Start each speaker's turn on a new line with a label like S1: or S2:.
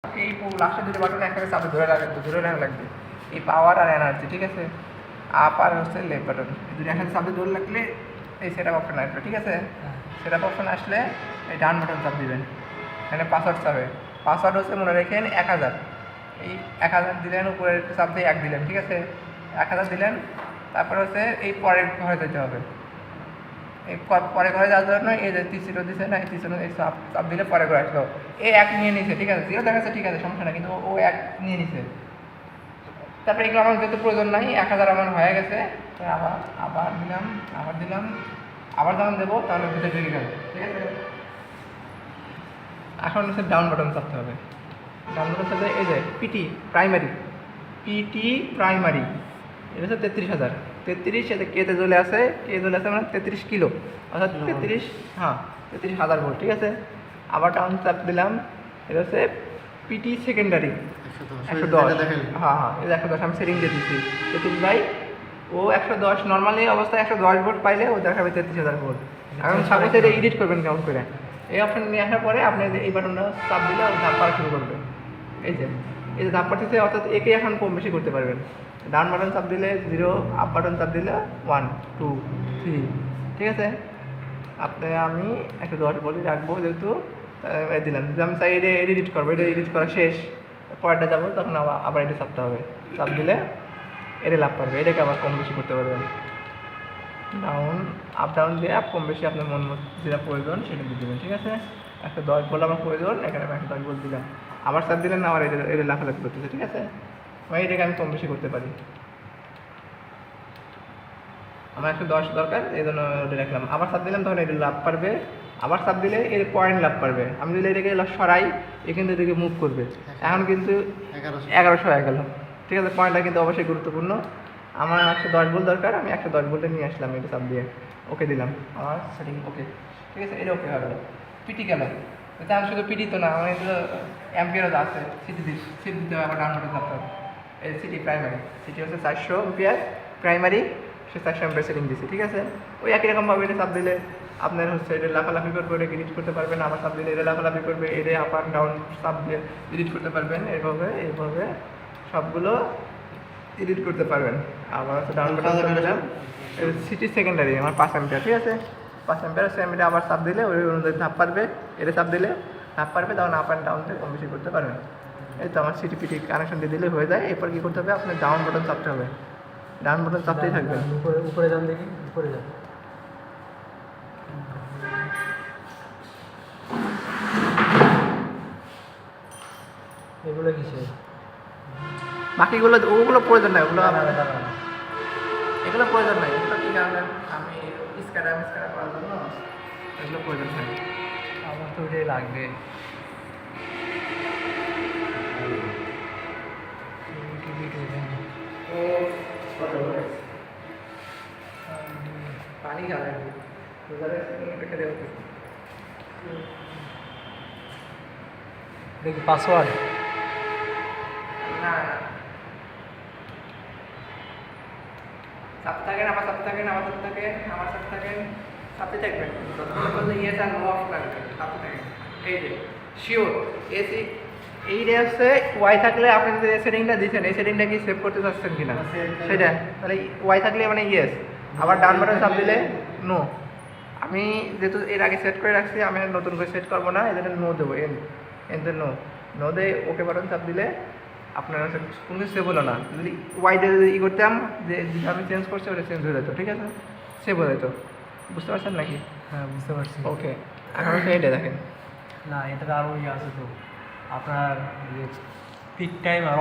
S1: এই লাস্টের দুটো বাটন একসাথে চাপে ধরে রাখা লাগবে, এই পাওয়ার আর এনার্জি, ঠিক আছে। আপ আর হচ্ছে লেফট বাটন, এই দুটো একসাথে চাপে ধরে রাখলে এই সেট আপ অপশন আসবে, ঠিক আছে। সেট আপ অপশন আসলে এই ডান বাটন চাপ দিবেন, এখানে পাসওয়ার্ড চাপে। পাসওয়ার্ড হচ্ছে মনে রাখেন 1000, এই 1000 দিলেন, উপরে চাপ দিয়ে 1 দিলেন, ঠিক আছে। 1000 দিলেন, তারপর হচ্ছে এই পরের ঘরে যেতে হবে। এই পরে ঘরে যাওয়ার জন্য এই যে তিনশো দিচ্ছে না, এই তিনশো এই চাপ দিলে পরে ঘরে আসলো। এই 1 নিয়ে নিছে, ঠিক আছে, 0 দেখাচ্ছে, ঠিক আছে, সমস্যা না, কিন্তু ও 1 নিয়ে নিছে। তারপরে এগুলো আমার যেহেতু প্রয়োজন নাই, 1000 আমার হয়ে গেছে, আবার দিলাম, আবার যখন দেবো তাহলে ভিতরে ঢুকে গেল, ঠিক আছে। এখন হচ্ছে ডাউন বাটন চাপতে হবে। ডাউন বাটন চাপতে এই যে পিটি প্রাইমারি, এটা হচ্ছে 33,000। 33 সাথে কেতে চলে আসে, মানে 33 কিলো, অর্থাৎ 33, হ্যাঁ 33,000 ভোল্ট, ঠিক আছে। আবার ডাউন চাপ দিলাম, এটা হচ্ছে পিটি সেকেন্ডারি 110, হ্যাঁ এই 110 আমি সেটিং দিয়ে দিচ্ছি 33 বাই ও 110। নর্মালি অবস্থায় 110 ভোল্ট পাইলে ও দেখাবে 33,000 ভোল্ট। এখন সাপোজ এটা এডিট করবেন কেমন করে, এই অপশন নিয়ে আসার পরে আপনি এই বাটনটা চাপ দিলে ধাপ পাওয়া শুরু করবে। এই যে ধাপ পাঠিয়েছে, অর্থাৎ একে এখন কম বেশি করতে পারবেন। ডাউন বাটন চাপ দিলে 0, আপ বাটন চাপ দিলে 1 2 3, ঠিক আছে। আমি 110 বলে রাখবো, যেহেতু দিলাম। যদি আমি চাই এটা এডিট করবো, এটা এডিট করা শেষ, পরেরটা যাবো, তখন আবার এটা চাপতে হবে। চাপ দিলে এটা লাভ পারবে, এটাকে আবার কম বেশি করতে পারবেন। আপ ডাউন দিয়ে কম বেশি আপনার মন মতো যেটা প্রয়োজন সেটা দিয়ে দেবেন, ঠিক আছে। 110 বলে আমার প্রয়োজন, এখানে আমি 110 বলে দিলাম। আবার চাপ দিলেন না, আবার এটা লাফালাফি করতেছে, ঠিক আছে। এটাকে আমি কম বেশি করতে পারি। আমার 110 দরকার, এই জন্য ওটা রাখলাম। আবার চাপ দিলাম, তখন এটা লাভ পারবে। আবার চাপ দিলে এর পয়েন্ট লাভ পারবে। আমি যদি এটাকে সরাই, এখান থেকে মুভ করবে। এখন কিন্তু 1100 হয়ে গেল, ঠিক আছে। পয়েন্টটা কিন্তু অবশ্যই গুরুত্বপূর্ণ। আমার 110 ভোল্ট দরকার, আমি 110 ভোল্টে নিয়ে আসলাম, এটা চাপ দিয়ে ওকে দিলাম। আমার সেটিং ওকে, ঠিক আছে, এটা ওকে হয়ে গেল। পিটি গেল, এটা আমি শুধু পিটি তো না, আমার এগুলো অ্যাম্পিয়ারও আছে, সিটি দিতে হবে, আবার ডাউন বাটন চাপতে হবে। এই সিটি প্রাইমারি, সিটি হচ্ছে 400 অ্যাম্পিয়ার, প্রাইমারি সে 400 অ্যাম্পিয়ার সেটিং দিচ্ছে, ঠিক আছে। ওই একই রকমভাবে এটা চাপ দিলে আপনার হচ্ছে এটা লাফালাফি করবে, এটা এডিট করতে পারবেন। আবার চাপ দিলে এটা লাফালাফি করবে, এটা আপ আর ডাউন চাপ দিয়ে এডিট করতে পারবেন। এইভাবে সবগুলো এডিট করতে পারবেন। আবার হচ্ছে ডাউন বাটন দিলাম, সিটি সেকেন্ডারি আমার 5 অ্যাম্পিয়ার, ঠিক আছে। 5 অ্যাম্পিয়ার এটা আবার চাপ দিলে ওই অনুযায়ী ধাপ পারবে, এটা চাপ দিলে ধাপ পারবে, তখন আপ অ্যান্ড ডাউন কম বেশি করতে পারবেন। এই তো আমার সিটি পিটি কানেকশন দিয়ে দিলে হয়ে যায়। এরপর কী করতে হবে, আপনার ডাউন বাটন চাপতে হবে। ডাউন বাটন চাপতেই থাকবেন।
S2: উপরে যান, দেখি উপরে যান। এগুলো কিসের?
S1: বাকিগুলো ওগুলো প্রয়োজন নাই, এগুলো প্রয়োজন নাই। এগুলো কি কারণে আমি স্ক্যাডার করার জন্য এগুলো প্রয়োজন হয়।
S2: আমার তো ওইটাই লাগবে।
S1: পানি খাবে
S2: দেখি পাসওয়ার্ড।
S1: না চাপ থাকেন, আমার চাপ থাকেন, চাপতে থাকবেন, যতক্ষণ পর্যন্ত ইয়ে তার নো অফ লাগবে, চাপতে থাকেন। এই যে শিওর এসি এইটা হচ্ছে ওয়াই থাকলে আপনি যে সেটিংটা দিচ্ছেন, এই সেটিংটা কি সেভ করতে চাচ্ছেন কিনা সেটা, তাহলে ওয়াই থাকলে মানে ইয়েস। আবার ডান বাটন চাপ দিলে নো। আমি যেহেতু এর আগে সেট করে রাখছি, আমি নতুন করে সেট করবো না, এই জন্য নো দেবো, এনতে নো দিয়ে ওকে বাটন চাপ দিলে আপনার কোনো কিছু সেভ হলো না। যদি ওয়াই দিয়ে ই করতাম, যে আমি চেঞ্জ করছি ওটা চেঞ্জ হয়ে যেত, ঠিক আছে, সেভ হয়ে যেত। বুঝতে পারছেন নাকি?
S2: হ্যাঁ, বুঝতে পারছি।
S1: ওকে, এখন হচ্ছে এটা দেখেন।
S2: না, এটা আরও ইয়ে আছে তো, আপনার পিক টাইম আর